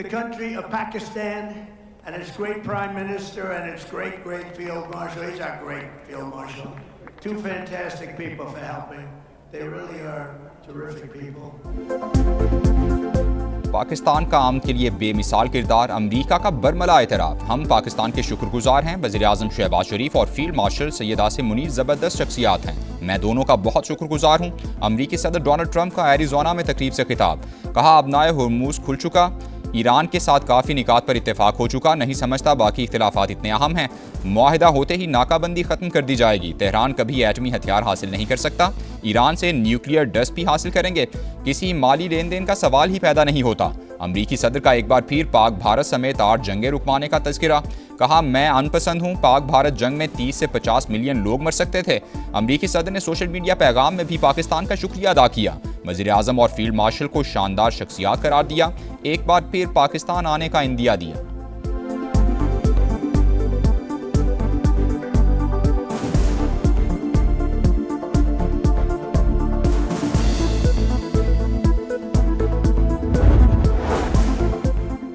the country of Pakistan and its great Prime Minister and its great Field Marshal. He's our great Field Marshal. Two fantastic people for helping. They really are terrific people. Pakistan का आमन के लिए बेमिसाल किरदार, अमरीका का बरमला एतराफ़। हम पाकिस्तान के शुक्रगुजार हैं। वज़ीर-ए-आज़म शहबाज शरीफ और फील्ड मार्शल सैयद आसिम मुनीर ज़बरदस्त शख्सियात हैं। मैं दोनों का बहुत शुक्रगुजार हूँ। अमरीकी सदर डोनाल्ड ट्रंप का एरिज़ोना में तकरीब से खिताब, कहा अबनाए हुर्मुज़ खुल चुका, ईरान के साथ काफ़ी निकात पर इत्तेफाक हो चुका, नहीं समझता बाकी इख्तिलाफात इतने अहम हैं। मुआहिदा होते ही नाकाबंदी ख़त्म कर दी जाएगी। तेहरान कभी एटमी हथियार हासिल नहीं कर सकता। ईरान से न्यूक्लियर डस्ट भी हासिल करेंगे। किसी माली लेन देन का सवाल ही पैदा नहीं होता। अमरीकी सदर का एक बार फिर पाक भारत समेत 8 जंगें रुकवाने का तज़किरा, कहा मैं अनपसंद हूँ। पाक भारत जंग में 30 से 50 मिलियन लोग मर सकते थे। अमरीकी सदर ने सोशल मीडिया पैगाम में भी पाकिस्तान का शुक्रिया अदा किया। वज़ीर-ए-आज़म और फील्ड मार्शल को शानदार शख्सियात करार दिया। एक बार फिर पाकिस्तान आने का इंदिया दिया।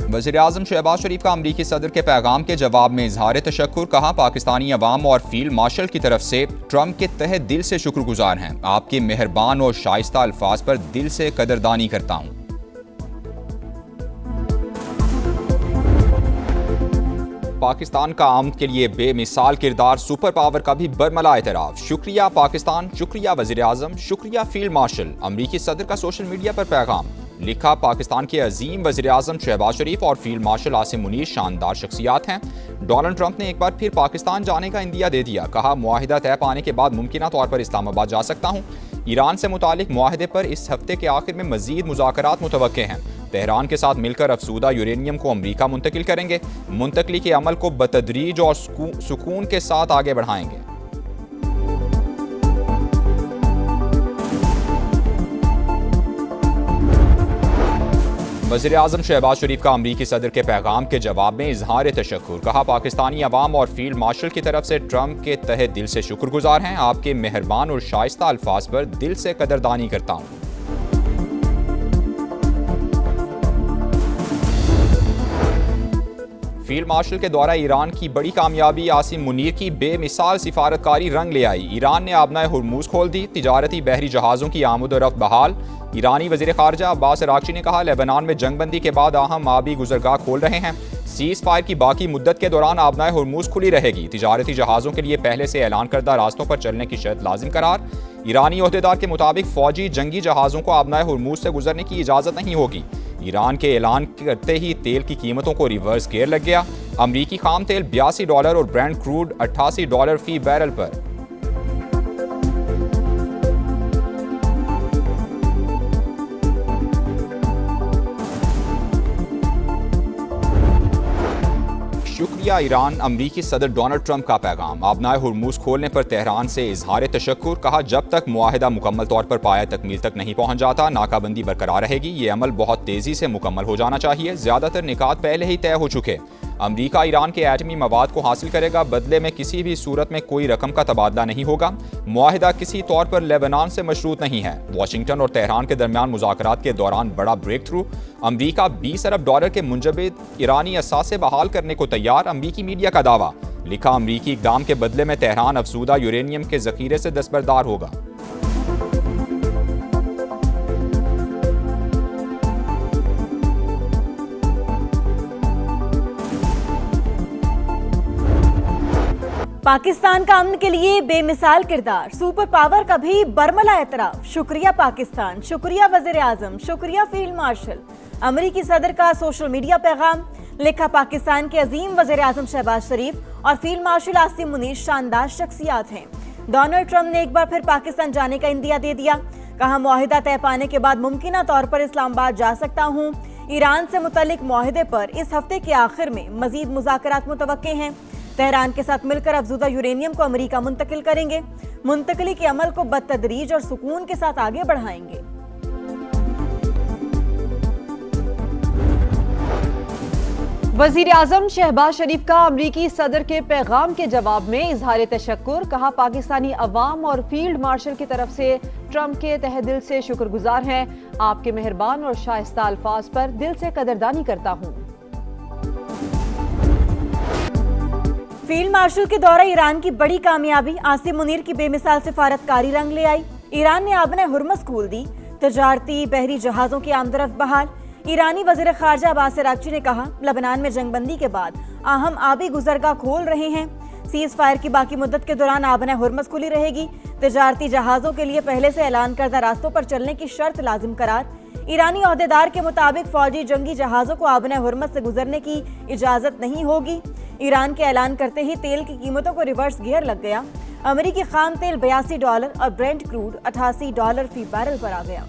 वज़ीर-ए-आज़म शहबाज शरीफ का अमरीकी सदर के पैगाम के जवाब में इजहार तशक्कुर, कहा पाकिस्तानी अवाम और फील्ड मार्शल की तरफ से ट्रंप के तहे दिल से शुक्रगुजार हैं। आपके मेहरबान और शाइस्ता अल्फाज पर दिल से कदरदानी करता हूँ। पाकिस्तान का आमद के लिए बेमिसाल किरदार, सुपर पावर का भी बरमला एतराफ़। शुक्रिया पाकिस्तान, शुक्रिया वज़ीर-ए-आज़म, शुक्रिया फील्ड मार्शल। अमरीकी सदर का सोशल मीडिया पर पैगाम, लिखा पाकिस्तान के अजीम वज़ीर-ए-आज़म शहबाज शरीफ और फील्ड मार्शल आसिम मुनीर शानदार शख्सियात हैं। डोनाल्ड ट्रंप ने एक बार फिर पाकिस्तान जाने का इंदिया दे दिया, कहा मुआहिदा तय पाने के बाद मुमकिना तौर पर इस्लामाबाद जा सकता हूँ। ईरान से मुतालिक मुआहिदे पर इस हफ्ते के आखिर में मज़ीद मुज़ाकरात मुतवक्के हैं। तेहरान के साथ मिलकर अफसूदा यूरेनियम को अमरीका मुंतकिल करेंगे। मुंतकली के अमल को बतदरीज और सुकून के साथ आगे बढ़ाएंगे। वज़ीर-ए-आज़म शहबाज शरीफ का अमरीकी सदर के पैगाम के जवाब में इजहार तशक्कुर, कहा पाकिस्तानी अवाम और फील्ड मार्शल की तरफ से ट्रंप के तहे दिल से शुक्रगुजार हैं। आपके मेहरबान और शाइस्ता अल्फाज पर दिल से कदरदानी करता हूँ। फील्ड मार्शल के द्वारा ईरान की बड़ी कामयाबी, आसिम मुनीर की बेमिसाल सिफारतकारी रंग ले आई। ईरान ने आबनाए हुर्मुज़ खोल दी। तिजारती बहरी जहाज़ों की आमद और रफ्त बहाल। ईरानी वज़ीर ख़ारजा अब्बास अराग़ची ने कहा लेबनान में जंगबंदी के बाद अहम आबी गुज़रगाह खोल रहे हैं। सीज़ फायर की बाकी मुद्दत के दौरान आबनाए हुर्मुज़ खुली रहेगी। तिजारती जहाज़ों के लिए पहले से ऐलान करदा रास्तों पर चलने की शर्त लाजिम करार। ईरानी ओहदेदार के मुताबिक फ़ौजी जंगी जहाज़ों को आबनाए हुर्मुज़ से गुजरने की इजाज़त नहीं होगी। ईरान के ऐलान करते ही तेल की कीमतों को रिवर्स गियर लग गया। अमरीकी खाम तेल $82 और ब्रेंट क्रूड $88 फी बैरल पर। शुक्रिया ईरान, अमरीकी सदर डोनाल्ड ट्रंप का पैगाम, आबनाए हुर्मुज़ खोलने पर तेहरान से इजहार तशक्कुर, कहा जब तक मुआहिदा मुकम्मल तौर पर पाया तकमील तक नहीं पहुंच जाता नाकाबंदी बरकरार रहेगी। ये अमल बहुत तेज़ी से मुकम्मल हो जाना चाहिए। ज़्यादातर निकात पहले ही तय हो चुके। अमरीका ईरान के एटमी मवाद को हासिल करेगा, बदले में किसी भी सूरत में कोई रकम का तबादला नहीं होगा। मुआहिदा किसी तौर पर लेबनान से मशरूत नहीं है। वाशिंगटन और तेहरान के दरमियान मुज़ाकरात के दौरान बड़ा ब्रेक थ्रू। अमरीका $20 अरब के मुंजमद ईरानी असासे बहाल करने को तैयार, अमरीकी मीडिया का दावा। लिखा अमरीकी इक़दाम के बदले में तेहरान अफसूदा यूरेनियम के ज़ख़ीरे से दस्तबरदार होगा। पाकिस्तान का अमन के लिए बेमिसाल किरदार, सुपर पावर का भी बरमला एतराफ़। शुक्रिया पाकिस्तान, शुक्रिया वज़ीर-ए-आज़म, शुक्रिया फील्ड मार्शल। अमरीकी सदर का सोशल मीडिया पैगाम, लिखा पाकिस्तान के अजीम वज़ीर-ए-आज़म शहबाज शरीफ और फील्ड मार्शल आसिम मुनीर शानदार शख्सियात हैं। डोनाल्ड ट्रंप ने एक बार फिर पाकिस्तान जाने का इंदिया दे दिया, कहा मुआहिदा तय पाने के बाद मुमकिना तौर पर इस्लामाबाद जा सकता हूँ। ईरान से मुतल्लिक मुआहिदे पर इस हफ्ते के आखिर में मजीद मुज़ाकरात मुतवक्के हैं। तेहरान के साथ मिलकर अफसूदा यूरेनियम को अमरीका मुंतकिल करेंगे। मुंतकली के अमल को बतदरीज और सुकून के साथ आगे बढ़ाएंगे। वज़ीर-ए-आज़म शहबाज शरीफ का अमरीकी सदर के पैगाम के जवाब में इजहार तशक्कुर, कहा पाकिस्तानी अवाम और फील्ड मार्शल की तरफ से ट्रंप के तहे दिल से शुक्रगुजार हैं। आपके मेहरबान और शाइस्ता अल्फाज पर दिल से कदरदानी करता हूँ। फील्ड मार्शल के दौरा ईरान की बड़ी कामयाबी आसिम मुनीर की बेमिसाल सिफारतकारी रंग ले आई। ईरान ने आबने हुर्मस खोल दी, तजारती बहरी जहाजों की आमदरफ्त बहाल। ईरानी वजीर खारजा अब्बास अरागची ने कहा, लबनान में जंगबंदी के बाद अहम आबी गुजरगाह खोल रहे हैं। सीज फायर की बाकी मुद्दत के दौरान आबने हुर्मस खुली रहेगी। तजारती जहाजों के लिए पहले से ऐलान करदा रास्तों पर चलने की शर्त लाजिम करार। ईरानी ओहदेदार के मुताबिक फौजी जंगी जहाजों को आबने हुर्मस से गुजरने की इजाजत नहीं होगी। ईरान के ऐलान करते ही तेल की कीमतों को रिवर्स गियर लग गया। अमेरिकी खाम तेल $82 और ब्रेंट क्रूड $88 फी बैरल पर आ गया।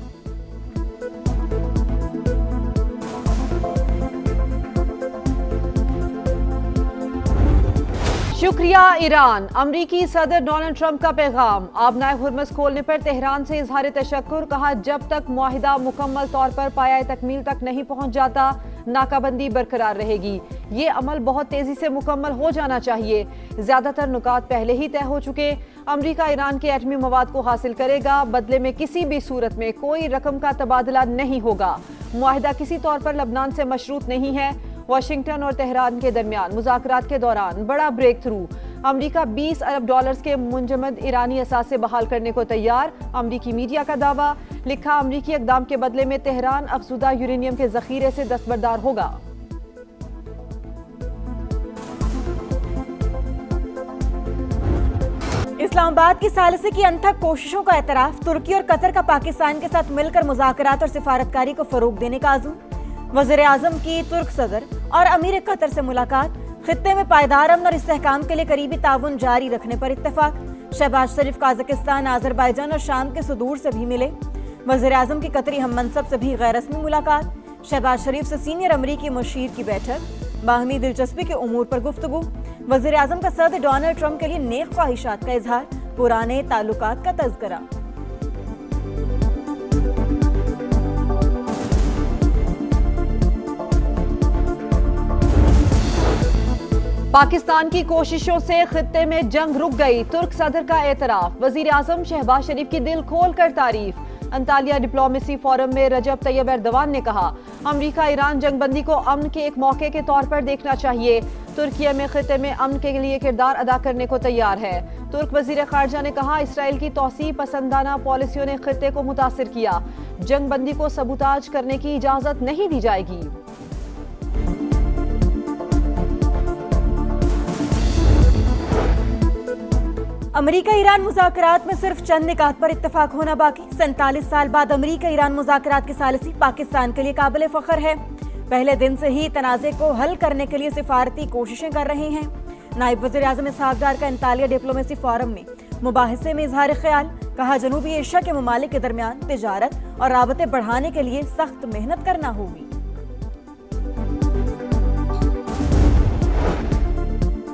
शुक्रिया ईरान। अमरीकी सदर डोनाल्ड ट्रंप का पैगाम। आबनाए हुर्मस खोलने पर तेहरान से इजहार तशक्कुर। कहा, जब तक मुआहिदा मुकम्मल तौर पर पाया तकमील तक नहीं पहुंच जाता, नाकाबंदी बरकरार रहेगी। ये अमल बहुत तेजी से मुकम्मल हो जाना चाहिए। ज्यादातर नुकात पहले ही तय हो चुके। अमरीका ईरान के एटमी मवाद को हासिल करेगा। बदले में किसी भी सूरत में कोई रकम का तबादला नहीं होगा। मुआहिदा किसी तौर पर लबनान से मशरूत नहीं है। वाशिंगटन और तेहरान के दरमियान मुज़ाकरात के दौरान बड़ा ब्रेक थ्रू। अमरीका $20 अरब के मुंजमद ईरानी असासे बहाल करने को तैयार। अमरीकी मीडिया का दावा। लिखा, अमरीकी इक़दाम के बदले में तेहरान अफजुदा यूरेनियम के जखीरे से दस्तबरदार होगा। इस्लामाबाद की सालिसी की अनथक कोशिशों का एतराफ। तुर्की और कतर का पाकिस्तान के साथ मिलकर मुज़ाकरात और सिफारतकारी को फरोग देने का आज़म। वज़ीर आज़म की तुर्क सदर और अमीर कतर से मुलाकात। खित्ते में पायदार अमन और इस्तेहकाम के लिए करीबी ताउन जारी रखने पर इत्तेफाक। शहबाज शरीफ काज़ाकिस्तान, आज़रबाईजान और शाम के सुदूर से भी मिले। वज़ीर आज़म की कतरी हम मनसब से भी गैर रस्मी मुलाकात। शहबाज शरीफ से सीनियर अमरीकी मुशीर की बैठक। बाहमी दिलचस्पी के उमूर पर गुफ्तगू। वज़ीर आज़म का सदर डोनाल्ड ट्रंप के लिए नेक ख्वाहिशात का इजहार। पुराने ताल्लुकात का तज़किरा। पाकिस्तान की कोशिशों से खित्ते में जंग रुक गई। तुर्क सदर का एतराफ। वजीर आजम शहबाज शरीफ की दिल खोल कर तारीफ। अंतालिया डिप्लोमेसी फोरम में रजब तैयब एर्दवान ने कहा, अमरीका ईरान जंगबंदी को अमन के एक मौके के तौर पर देखना चाहिए। तुर्किया में खित्ते में अमन के लिए किरदार अदा करने को तैयार है। तुर्क वजीर खारजा ने कहा, इसराइल की तौसी पसंदाना पॉलिसियों ने खित्ते को मुतासिर किया। जंगबंदी को सबूताज करने की इजाजत नहीं दी जाएगी। अमेरिका ईरान मुज़ाकरात में सिर्फ चंद निकात पर इत्तेफाक होना बाकी। 47 साल बाद अमेरिका ईरान मुज़ाकरात की सालिसी पाकिस्तान के लिए काबिल फ़ख्र है। पहले दिन से ही तनाज़े को हल करने के लिए सिफारती कोशिशें कर रहे हैं। नायब वज़ीर आज़म इसहाक डार का अंतालिया डिप्लोमेसी फोरम में मुबाहिसे में इजहार ख्याल। कहा, जनूबी एशिया के ममालिक के दरमियान तिजारत और राबते बढ़ाने के लिए सख्त मेहनत करना होगी।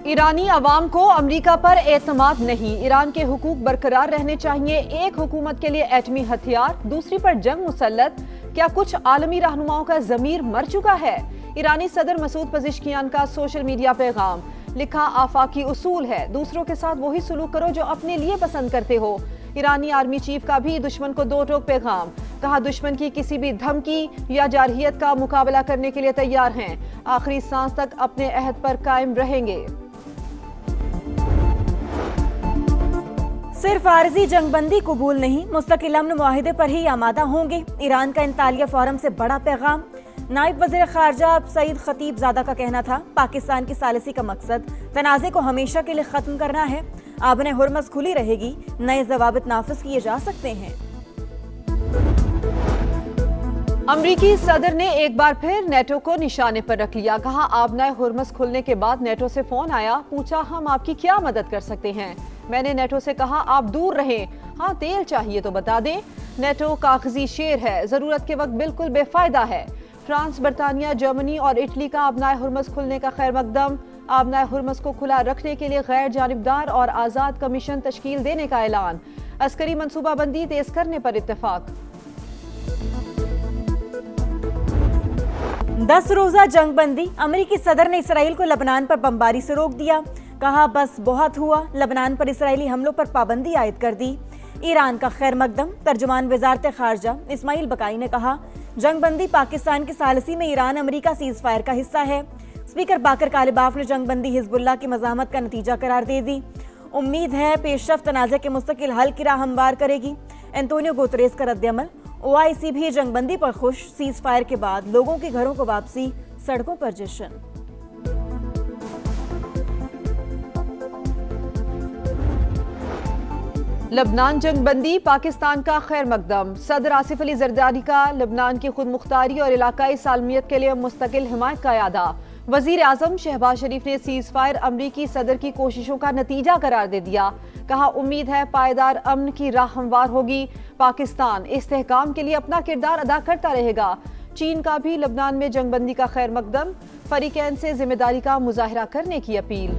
ईरानी अवाम को अमरीका पर एतमाद नहीं। ईरान के हुकूक बरकरार रहने चाहिए। एक हुकूमत के लिए एटमी हथियार, दूसरी पर जंग मुसल्लत। क्या कुछ आलमी रहनुमाओं का ज़मीर मर चुका है? ईरानी सदर मसूद पज़ेश्कियान का सोशल मीडिया पैगाम। लिखा, आफाकी उसूल है, दूसरों के साथ वही सलूक करो जो अपने लिए पसंद करते हो। ईरानी आर्मी चीफ का भी दुश्मन को दो टोक पैगाम। कहा, दुश्मन की किसी भी धमकी या जारहियत का मुकाबला करने के लिए तैयार हैं। आखिरी सांस तक अपने अहद पर कायम रहेंगे। सिर्फ आरजी जंगबंदी कबूल नहीं, मुस्तकिल अमन मुआहिदे पर ही आमादा होंगे। ईरान का अंतालिया फोरम से बड़ा पैगाम। नायब वज़ीर खारजा सईद खतीबजादा का कहना था, पाकिस्तान की सालिसी का मकसद तनाज़े को हमेशा के लिए खत्म करना है। आबने हुर्मस खुली रहेगी, नए ज़वाबित नाफिज किए जा सकते हैं। अमरीकी सदर ने एक बार फिर नेटो को निशाने पर रख लिया। कहा, आबनाए हुर्मस खुलने के बाद नेटो से फोन आया, पूछा हम आपकी क्या मदद कर सकते हैं। मैंने नेटो से कहा, आप दूर रहें। हाँ, तेल चाहिए तो बता दें। नेटो कागजी शेर है, जरूरत के वक्त बिल्कुल बेफायदा है। फ्रांस, बरतानिया, जर्मनी और इटली का आबनाए हुर्मस खुलने का खैर मकदम। आबनाए हुर्मस को खुला रखने के लिए गैर जानिबदार और आजाद कमीशन तश्कील देने का ऐलान। अस्करी मनसूबाबंदी तेज करने पर इत्तेफाक। 10 रोजा जंगबंदी। अमेरिकी सदर ने इसराइल को लबनान पर बमबारी से रोक दिया। कहा, बस बहुत हुआ। लबनान पर इसराइली हमलों पर पाबंदी आयद कर दी। ईरान का खैर मकदम। तर्जुमान वजारत खारजा इस्माइल बकाई ने कहा, जंगबंदी पाकिस्तान की सालसी में ईरान अमेरिका सीज फायर का हिस्सा है। स्पीकर बाकर कालिबाफ ने जंगबंदी हिजबुल्लाह की मज़ामत का नतीजा करार दे दी। उम्मीद है पेशरफ्त तनाज़े के मुस्तकिल हल की राह हमवार करेगी। एंटोनियो गुतरेस का रद्दअमल। OIC भी जंगबंदी पर खुश। सीज फायर के बाद लोगों के घरों को वापसी, सड़कों पर जश्न। लबनान जंगबंदी पाकिस्तान का खैर मकदम। सदर आसिफ अली जरदारी का लबनान की खुद मुख्तारी और इलाकाई सालमियत के लिए मुस्तकिल हिमायत का यादा। वजीर आजम शहबाज शरीफ ने सीज फायर अमरीकी सदर की कोशिशों का नतीजा करार दे दिया। कहा, उम्मीद है पायदार अमन की राह हमवार होगी। पाकिस्तान इस्तेहकाम के लिए अपना किरदार अदा करता रहेगा। चीन का भी लबनान में जंगबंदी का खैर मकदम। फरीकैन से जिम्मेदारी का मुजाहिरा करने की अपील।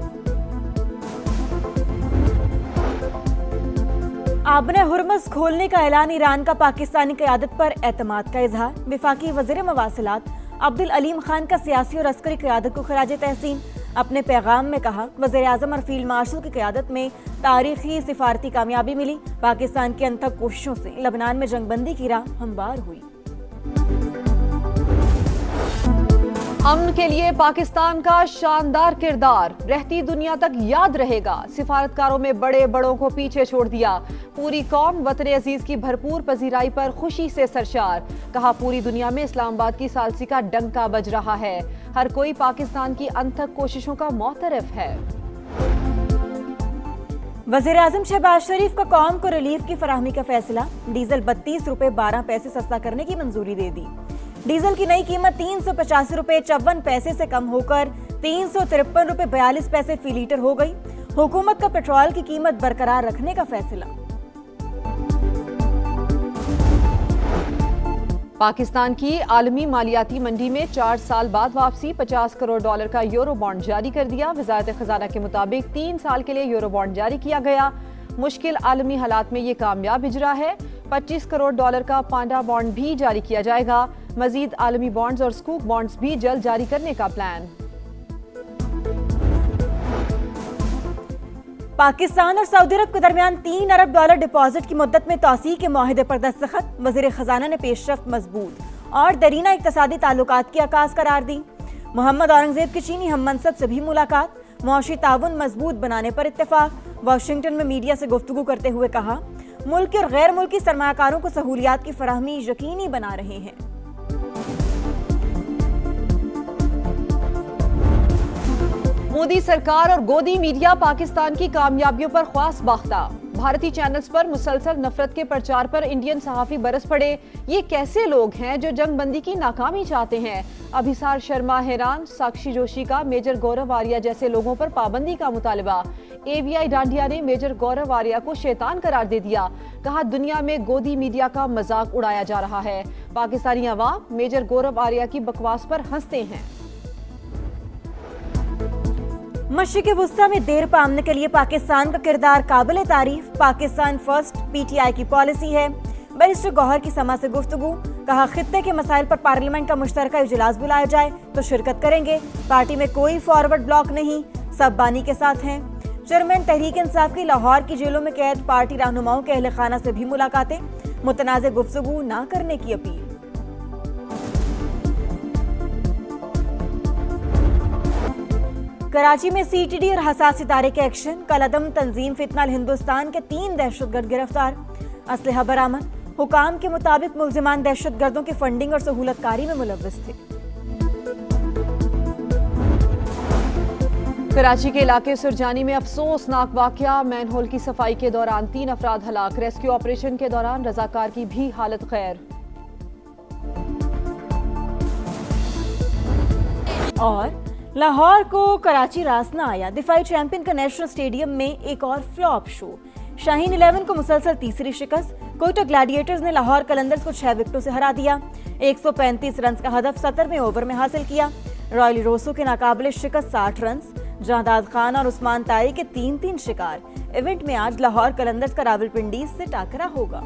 आबने हुर्मस खोलने का ऐलान। ईरान का पाकिस्तानी क़यादत पर एतमाद का इजहार। वफाकी वज़ीर मवासिलात अब्दुल अलीम खान का सियासी और अस्करी क़यादत को खराज तहसीन। अपने पैगाम में कहा, वज़ीर आज़म और फील्ड मार्शल की क़यादत में तारीखी सिफारती कामयाबी मिली। पाकिस्तान की अनथक कोशिशों से लबनान में जंगबंदी की राह हमवार हुई। अमन के लिए पाकिस्तान का शानदार किरदार रहती दुनिया तक याद रहेगा। सिफारतकारों में बड़े बड़ों को पीछे छोड़ दिया। पूरी कौम वतन अजीज की भरपूर पजीराई पर खुशी से सरशार। कहा, पूरी दुनिया में इस्लामाबाद की सालसी का डंका बज रहा है। हर कोई पाकिस्तान की अनथक कोशिशों का मोतरफ है। वज़ीर आज़म शहबाज शरीफ का कौम को रिलीफ की फराहमी का फैसला। डीजल 32 रुपए 12 पैसे सस्ता करने की मंजूरी दे दी। डीजल की नई कीमत 385 रुपए 54 पैसे से कम होकर 353 रुपए 42 पैसे फी लीटर हो गई। हुकूमत का पेट्रोल की कीमत बरकरार रखने का फैसला। पाकिस्तान की आलमी मालियाती मंडी में 4 साल बाद वापसी। $50 करोड़ का यूरो बॉन्ड जारी कर दिया। वजारत खजाना के मुताबिक 3 साल के लिए यूरो बॉन्ड जारी किया गया। मुश्किल आलमी हालात में ये कामयाब इजरा है। $25 करोड़ का पांडा बॉन्ड भी जारी किया जाएगा। मजीद आलमी बॉन्ड्स और स्कूप बॉन्ड्स भी जल्द जारी करने का प्लान। पाकिस्तान और सऊदी अरब के दरमियान $3 अरब डिपॉजिट की मुद्दत में तौसीक के मुआहिदे पर दस्तखत। वज़ीर खजाना ने पेशरफ्त मजबूत और दरीना इक्तसादी ताल्लुकात की आकाश करार दी। मोहम्मद औरंगजेब की चीनी हम मनसब से भी मुलाकात। मुआशी ताउन मजबूत बनाने पर इत्तेफाक। वाशिंगटन में मीडिया से गुफ्तगू करते हुए कहा, मुल्की और गैर मुल्की सरमायाकारों को सहूलियात की फराहमी यकीनी बना रहे हैं। मोदी सरकार और गोदी मीडिया पाकिस्तान की कामयाबियों पर ख्वास बाख्ता। भारतीय चैनल्स पर मुसलसल नफरत के प्रचार पर इंडियन सहाफी बरस पड़े। ये कैसे लोग हैं जो जंगबंदी की नाकामी चाहते हैं? अभिसार शर्मा हैरान। साक्षी जोशी का मेजर गौरव आर्या जैसे लोगों पर पाबंदी का मुतालबा। AVI डांडिया ने मेजर गौरव आर्या को शैतान करार दे दिया। कहा, दुनिया में गोदी मीडिया का मजाक उड़ाया जा रहा है। पाकिस्तानी अवाम मेजर गौरव आर्या की बकवास पर हंसते हैं। मशरिक़ वुस्ता में देर पामने के लिए पाकिस्तान का किरदार काबिल तारीफ। पाकिस्तान फर्स्ट PTI की पॉलिसी है। बैरिस्टर गौहर की समा से गुफ्तगू। कहा, खित्ते के मसाइल पर पार्लियामेंट का मुश्तरका इजलास बुलाया जाए तो शिरकत करेंगे। पार्टी में कोई फॉरवर्ड ब्लॉक नहीं, सब बानी के साथ हैं। चेयरमैन तहरीक इंसाफ की लाहौर की जेलों में कैद पार्टी रहनुमाओं के अहले खाना से भी मुलाकातें। मुतनाज़ गुफ्तगू ना करने की अपील। कराची में CTD और हसास सितारे के एक्शन। कलअदम तंजीम फितनाल हिंदुस्तान के 3 दहशतगर्द गिरफ्तार। असलहा बरामद। हुकाम के मुताबिक मुल्जिमान दहशतगर्दों की फंडिंग और सहूलतकारी में मुलव्वस थे। कराची के इलाके सुरजानी में अफसोसनाक वाकया। मैनहोल की सफाई के दौरान 3 अफराद हलाक। रेस्क्यू ऑपरेशन के दौरान रजाकार की भी हालत खैर। और लाहौर को कराची रास न आया। दिफाई चैंपियन का नेशनल स्टेडियम में एक और फ्लॉप शो। शाहीन 11 को मुसलसल तीसरी शिकस्त। कोयटा ग्लैडिएटर्स ने लाहौर कलंदर्स को 6 विकेटों से हरा दिया। 135 रन का हदफ 17वें ओवर में हासिल किया। रॉयल रोसो के नाकाबिले शिकस्त 60 रन। जहादाद खान और उस्मान ताई के 3-3 शिकार। इवेंट में आज लाहौर कलंदर्स का रावलपिंडी से टाकरा होगा।